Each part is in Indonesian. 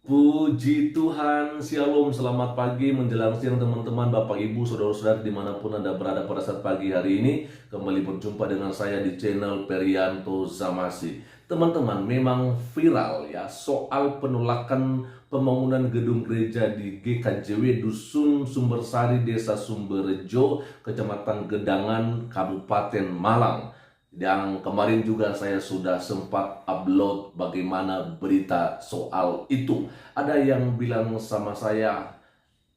Puji Tuhan, Shalom, selamat pagi menjelang siang teman-teman, Bapak Ibu, Saudara-saudara dimanapun Anda berada pada saat pagi hari ini. Kembali berjumpa dengan saya di channel Perianto Zamasi. Teman-teman, memang viral ya soal penolakan pembangunan gedung gereja di GKJW Dusun Sumbersari, Desa Sumberjo, Kecamatan Gedangan, Kabupaten Malang. Yang kemarin juga saya sudah sempat upload bagaimana berita soal itu. Ada yang bilang sama saya,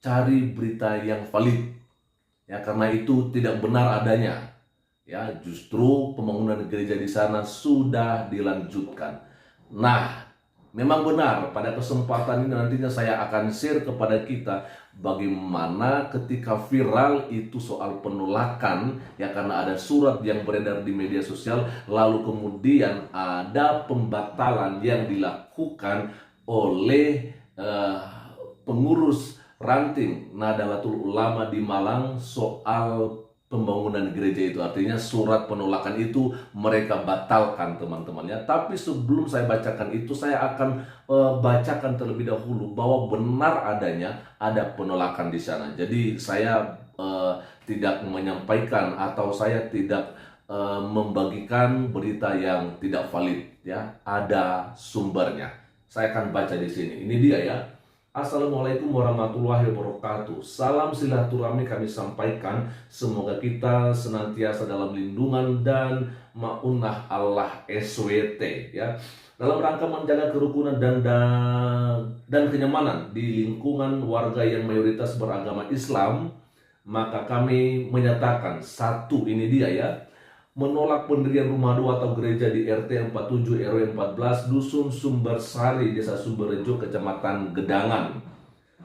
cari berita yang valid. Ya, karena itu tidak benar adanya. Ya, justru pembangunan gereja di sana sudah dilanjutkan. Nah, memang benar, pada kesempatan ini nantinya saya akan share kepada kita bagaimana ketika viral itu soal penolakan, ya karena ada surat yang beredar di media sosial, lalu kemudian ada pembatalan yang dilakukan oleh pengurus ranting Nahdlatul Ulama di Malang soal pembangunan gereja itu. Artinya surat penolakan itu mereka batalkan, teman-teman ya. Tapi sebelum saya bacakan itu, saya akan bacakan terlebih dahulu bahwa benar adanya ada penolakan di sana. Jadi saya tidak menyampaikan atau saya tidak membagikan berita yang tidak valid ya. Ada sumbernya. Saya akan baca di sini. Ini dia ya. Assalamualaikum warahmatullahi wabarakatuh. Salam silaturahmi kami sampaikan. Semoga kita senantiasa dalam lindungan dan maunah Allah SWT ya. Dalam rangka menjaga kerukunan dan kenyamanan di lingkungan warga yang mayoritas beragama Islam, maka kami menyatakan satu, ini dia ya, menolak pendirian rumah doa atau gereja di RT 47 RW 14 Dusun Sumbersari, Desa Sumberjo, Kecamatan Gedangan.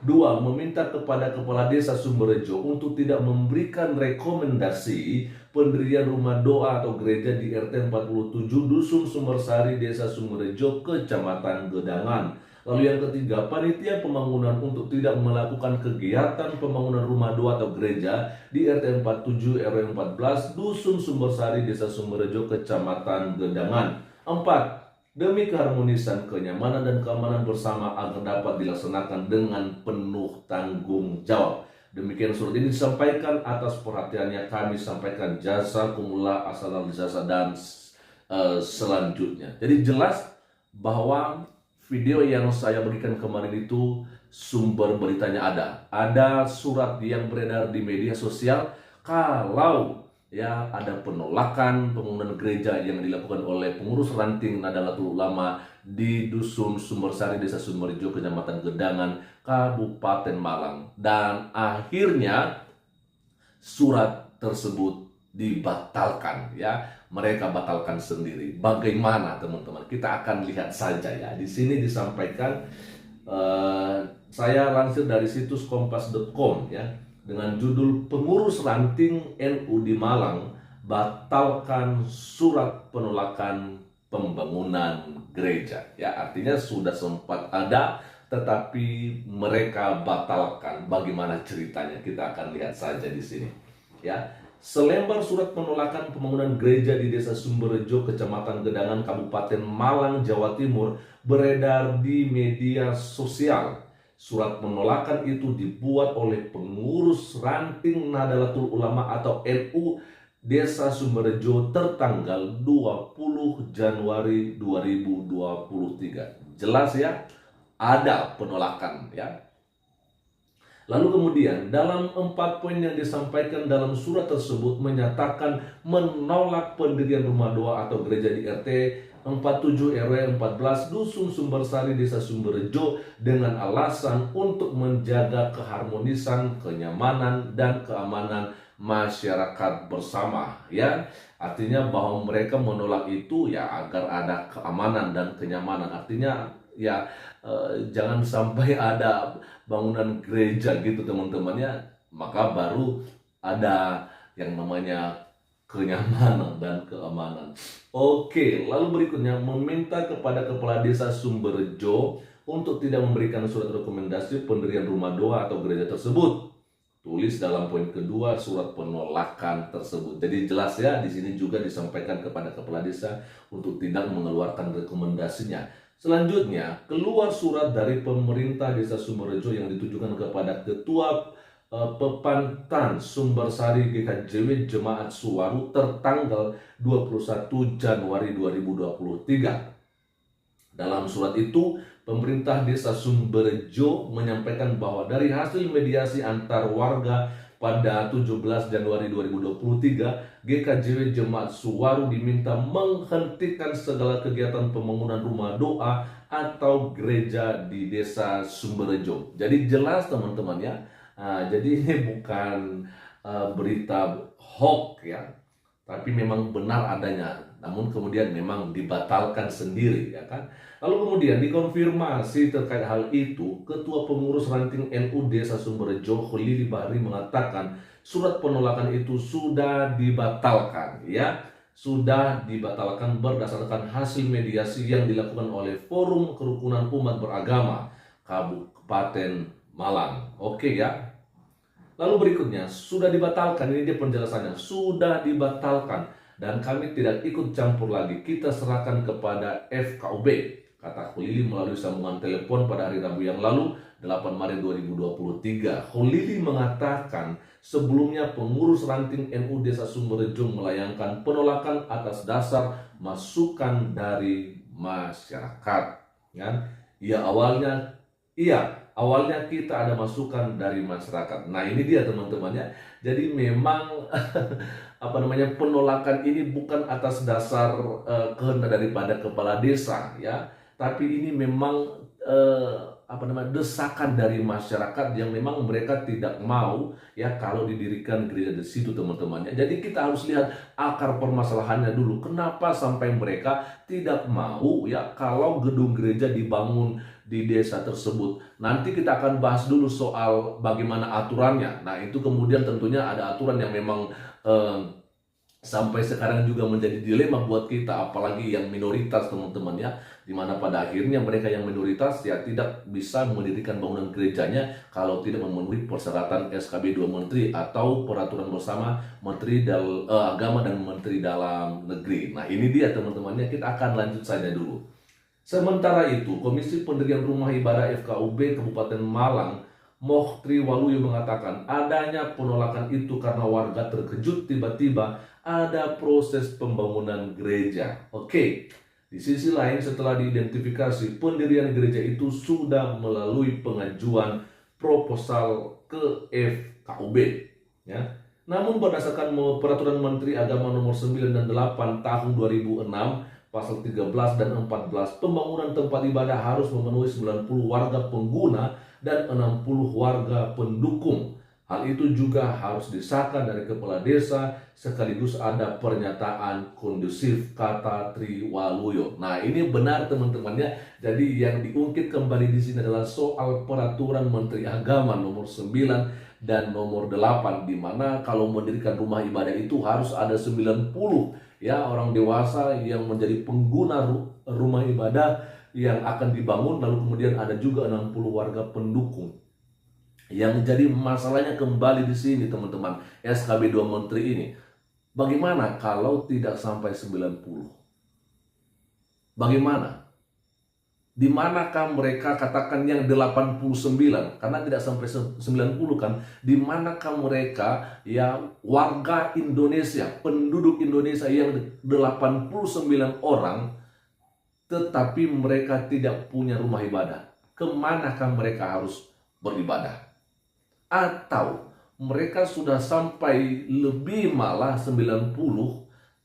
2. Meminta kepada Kepala Desa Sumberjo untuk tidak memberikan rekomendasi pendirian rumah doa atau gereja di RT 47 Dusun Sumbersari, Desa Sumberjo, Kecamatan Gedangan. Lalu yang ketiga, panitia pembangunan untuk tidak melakukan kegiatan pembangunan rumah doa atau gereja di RT 47 RW 14 Dusun Sumbersari, Desa Sumberjo, Kecamatan Gedangan. 4. Demi keharmonisan, kenyamanan, dan keamanan bersama agar dapat dilaksanakan dengan penuh tanggung jawab. Demikian surat ini disampaikan, atas perhatiannya kami sampaikan jazakumullah asalal jasa dan selanjutnya. Jadi jelas bahwa video yang saya berikan kemarin itu sumber beritanya ada surat yang beredar di media sosial kalau ya ada penolakan pembangunan gereja yang dilakukan oleh pengurus ranting Nahdlatul Ulama di Dusun Sumbersari, Desa Sumberjo, Kecamatan Gedangan, Kabupaten Malang, dan akhirnya surat tersebut dibatalkan ya. Mereka batalkan sendiri. Bagaimana teman-teman? Kita akan lihat saja ya. Di sini disampaikan, saya lansir dari situs kompas.com ya, dengan judul pengurus ranting NU di Malang batalkan surat penolakan pembangunan gereja. Ya, artinya sudah sempat ada tetapi mereka batalkan. Bagaimana ceritanya? Kita akan lihat saja di sini ya. Selembar surat penolakan pembangunan gereja di Desa Sumberjo, Kecamatan Gedangan, Kabupaten Malang, Jawa Timur beredar di media sosial. Surat penolakan itu dibuat oleh pengurus ranting Nahdlatul Ulama atau NU Desa Sumberjo tertanggal 20 Januari 2023. Jelas ya, ada penolakan ya. Lalu kemudian dalam 4 poin yang disampaikan dalam surat tersebut menyatakan menolak pendirian rumah doa atau gereja di RT 47 RW 14 Dusun Sumbersari, Desa Sumberjo dengan alasan untuk menjaga keharmonisan, kenyamanan, dan keamanan masyarakat bersama ya. Artinya bahwa mereka menolak itu ya agar ada keamanan dan kenyamanan. Artinya ya jangan sampai ada bangunan gereja gitu teman-teman ya, maka baru ada yang namanya kenyamanan dan keamanan. Oke, lalu berikutnya meminta kepada Kepala Desa Sumberjo untuk tidak memberikan surat rekomendasi pendirian rumah doa atau gereja tersebut. Tulis dalam poin kedua surat penolakan tersebut. Jadi jelas ya, di sini juga disampaikan kepada Kepala Desa untuk tidak mengeluarkan rekomendasinya. Selanjutnya, keluar surat dari pemerintah Desa Sumberjo yang ditujukan kepada Ketua Pepantan Sumbersari GKJW Jemaat Suwaru tertanggal 21 Januari 2023. Dalam surat itu, pemerintah Desa Sumberjo menyampaikan bahwa dari hasil mediasi antar warga pada 17 Januari 2023, GKJW Jemaat Suwaru diminta menghentikan segala kegiatan pembangunan rumah doa atau gereja di Desa Sumberjo. Jadi jelas teman-teman ya. Jadi ini bukan berita hoax ya, tapi memang benar adanya. Namun kemudian memang dibatalkan sendiri ya kan. Lalu kemudian dikonfirmasi terkait hal itu, Ketua Pengurus Ranting NU Desa Sumberjo Khalili Bahri mengatakan surat penolakan itu sudah dibatalkan ya. Sudah dibatalkan berdasarkan hasil mediasi yang dilakukan oleh Forum Kerukunan Umat Beragama Kabupaten Malang. Oke ya. Lalu berikutnya, sudah dibatalkan, ini dia penjelasannya, sudah dibatalkan dan kami tidak ikut campur lagi, kita serahkan kepada FKUB, kata Khalili melalui sambungan telepon pada hari Rabu yang lalu, 8 Maret 2023. Khalili mengatakan sebelumnya pengurus ranting NU Desa Sumberjo melayangkan penolakan atas dasar masukan dari masyarakat. Awalnya kita ada masukan dari masyarakat. Nah ini dia teman-teman ya. Jadi memang penolakan ini bukan atas dasar kehendak daripada kepala desa ya, tapi ini memang desakan dari masyarakat yang memang mereka tidak mau ya kalau didirikan gereja di situ teman-teman ya. Jadi kita harus lihat akar permasalahannya dulu. Kenapa sampai mereka tidak mau ya kalau gedung gereja dibangun di desa tersebut. Nanti kita akan bahas dulu soal bagaimana aturannya. Nah itu kemudian tentunya ada aturan yang memang sampai sekarang juga menjadi dilema buat kita, apalagi yang minoritas teman-teman ya, dimana pada akhirnya mereka yang minoritas ya tidak bisa mendirikan bangunan gerejanya kalau tidak memenuhi persyaratan SKB 2 Menteri atau peraturan bersama Menteri Agama dan Menteri Dalam Negeri. Nah ini dia teman-temannya, kita akan lanjut saja dulu. Sementara itu, Komisi Pendirian Rumah Ibadah FKUB Kabupaten Malang Moh Triwaluyo mengatakan adanya penolakan itu karena warga terkejut tiba-tiba ada proses pembangunan gereja. Oke, di sisi lain setelah diidentifikasi pendirian gereja itu sudah melalui pengajuan proposal ke FKUB ya. Namun berdasarkan peraturan Menteri Agama nomor 9 dan 8 tahun 2006 pasal 13 dan 14, pembangunan tempat ibadah harus memenuhi 90 warga pengguna dan 60 warga pendukung. Hal itu juga harus disahkan dari kepala desa sekaligus ada pernyataan kondusif, kata Triwaluyo. Nah ini benar teman-temannya. Jadi yang diungkit kembali di sini adalah soal peraturan Menteri Agama nomor 9 dan nomor 8, di mana kalau mendirikan rumah ibadah itu harus ada 90 ya orang dewasa yang menjadi pengguna rumah ibadah yang akan dibangun, lalu kemudian ada juga 60 warga pendukung. Yang jadi masalahnya kembali di sini teman-teman, SKB 2 Menteri ini. Bagaimana kalau tidak sampai 90? Bagaimana? Di manakah mereka katakan yang 89? Karena tidak sampai 90 kan. Di manakah mereka ya warga Indonesia, penduduk Indonesia yang 89 orang tetapi mereka tidak punya rumah ibadah? Kemanakah mereka harus beribadah? Atau mereka sudah sampai lebih malah 90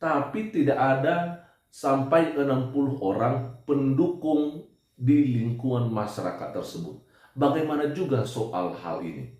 tapi tidak ada sampai 60 orang pendukung di lingkungan masyarakat tersebut. Bagaimana juga soal hal ini?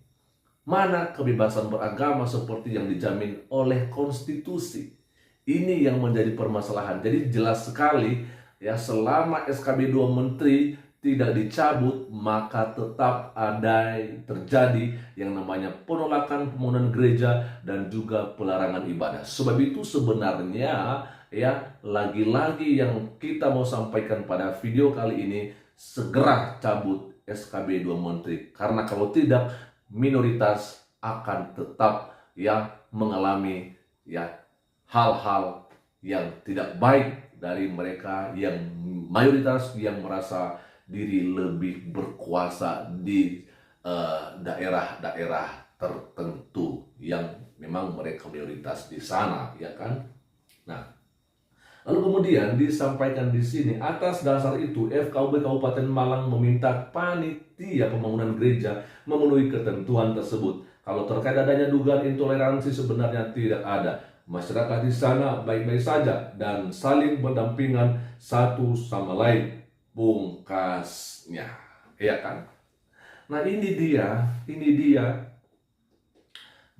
Mana kebebasan beragama seperti yang dijamin oleh konstitusi? Ini yang menjadi permasalahan. Jadi jelas sekali ya, selama SKB 2 Menteri tidak dicabut, maka tetap ada terjadi yang namanya penolakan pembangunan gereja dan juga pelarangan ibadah. Sebab itu sebenarnya ya, lagi-lagi yang kita mau sampaikan pada video kali ini, segera cabut SKB 2 Menteri. Karena kalau tidak, minoritas akan tetap ya mengalami ya hal-hal yang tidak baik dari mereka yang mayoritas yang merasa diri lebih berkuasa di daerah-daerah tertentu yang memang mereka mayoritas di sana, ya kan? Nah, lalu kemudian disampaikan di sini, atas dasar itu FKUB Kabupaten Malang meminta panitia pembangunan gereja memenuhi ketentuan tersebut. Kalau terkait adanya dugaan intoleransi sebenarnya tidak ada. Masyarakat di sana baik-baik saja dan saling berdampingan satu sama lain. Pungkasnya, ya kan? Nah ini dia.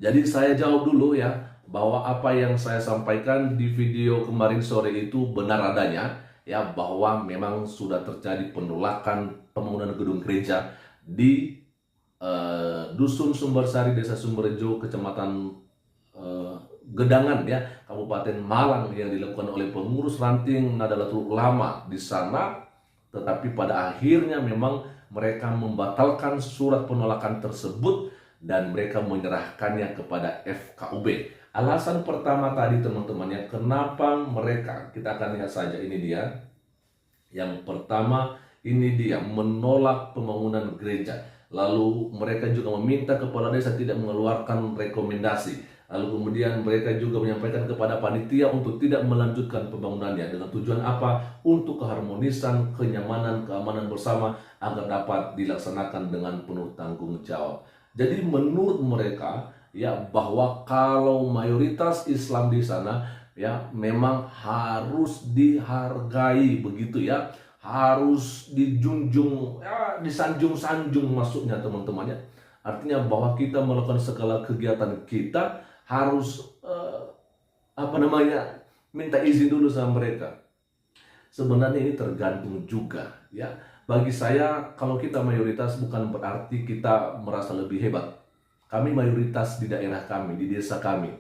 Jadi saya jawab dulu ya, bahwa apa yang saya sampaikan di video kemarin sore itu benar adanya, ya, bahwa memang sudah terjadi penolakan pembangunan gedung gereja di Dusun Sumbersari, Desa Sumberjo, Kecamatan Gedangan, ya, Kabupaten Malang, yang dilakukan oleh pengurus ranting Nahdlatul Ulama di sana. Tetapi pada akhirnya memang mereka membatalkan surat penolakan tersebut dan mereka menyerahkannya kepada FKUB. Alasan pertama tadi teman-temannya, kenapa mereka, kita akan lihat saja, ini dia. Yang pertama, ini dia menolak pembangunan gereja. Lalu mereka juga meminta kepala desa tidak mengeluarkan rekomendasi. Lalu kemudian mereka juga menyampaikan kepada panitia untuk tidak melanjutkan pembangunannya. Dengan tujuan apa? Untuk keharmonisan, kenyamanan, keamanan bersama agar dapat dilaksanakan dengan penuh tanggung jawab. Jadi menurut mereka, ya, bahwa kalau mayoritas Islam di sana, ya, memang harus dihargai, begitu ya, harus dijunjung, ya, disanjung-sanjung maksudnya teman-temannya. Artinya bahwa kita melakukan segala kegiatan kita harus minta izin dulu sama mereka. Sebenarnya ini tergantung juga, ya. Bagi saya, kalau kita mayoritas bukan berarti kita merasa lebih hebat. Kami mayoritas di daerah kami, di desa kami,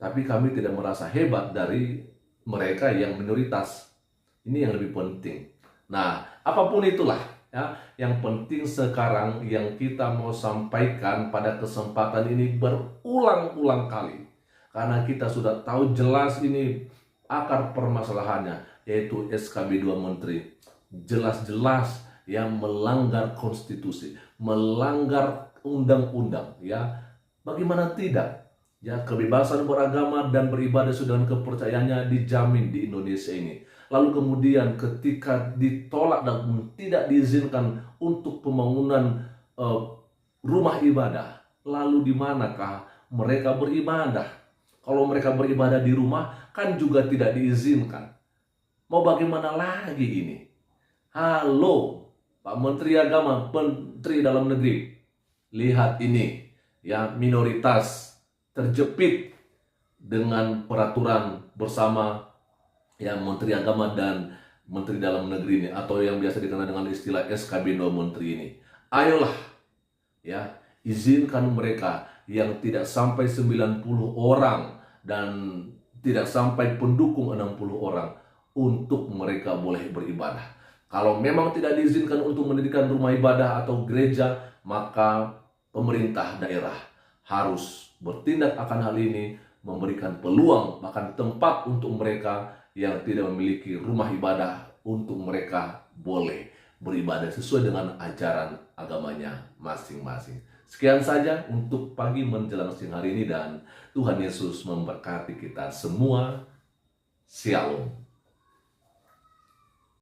tapi kami tidak merasa hebat dari mereka yang minoritas. Ini yang lebih penting. Nah, apapun itulah, ya, yang penting sekarang yang kita mau sampaikan pada kesempatan ini berulang-ulang kali, karena kita sudah tahu jelas ini akar permasalahannya, yaitu SKB 2 Menteri. Jelas-jelas yang melanggar konstitusi, melanggar undang-undang, ya. Bagaimana tidak? Ya, kebebasan beragama dan beribadah sudah kepercayaannya dijamin di Indonesia ini. Lalu kemudian ketika ditolak dan tidak diizinkan untuk pembangunan rumah ibadah, lalu di manakah mereka beribadah? Kalau mereka beribadah di rumah kan juga tidak diizinkan. Mau bagaimana lagi ini? Halo, Pak Menteri Agama, Menteri Dalam Negeri, lihat ini, ya, minoritas terjepit dengan peraturan bersama, ya, Menteri Agama dan Menteri Dalam Negeri ini, atau yang biasa dikenal dengan istilah SKB 2 Menteri ini. Ayolah, ya, izinkan mereka yang tidak sampai 90 orang dan tidak sampai pendukung 60 orang untuk mereka boleh beribadah. Kalau memang tidak diizinkan untuk mendirikan rumah ibadah atau gereja, maka pemerintah daerah harus bertindak akan hal ini, memberikan peluang bahkan tempat untuk mereka yang tidak memiliki rumah ibadah untuk mereka boleh beribadah sesuai dengan ajaran agamanya masing-masing. Sekian saja untuk pagi menjelang siang hari ini, dan Tuhan Yesus memberkati kita semua. Shalom.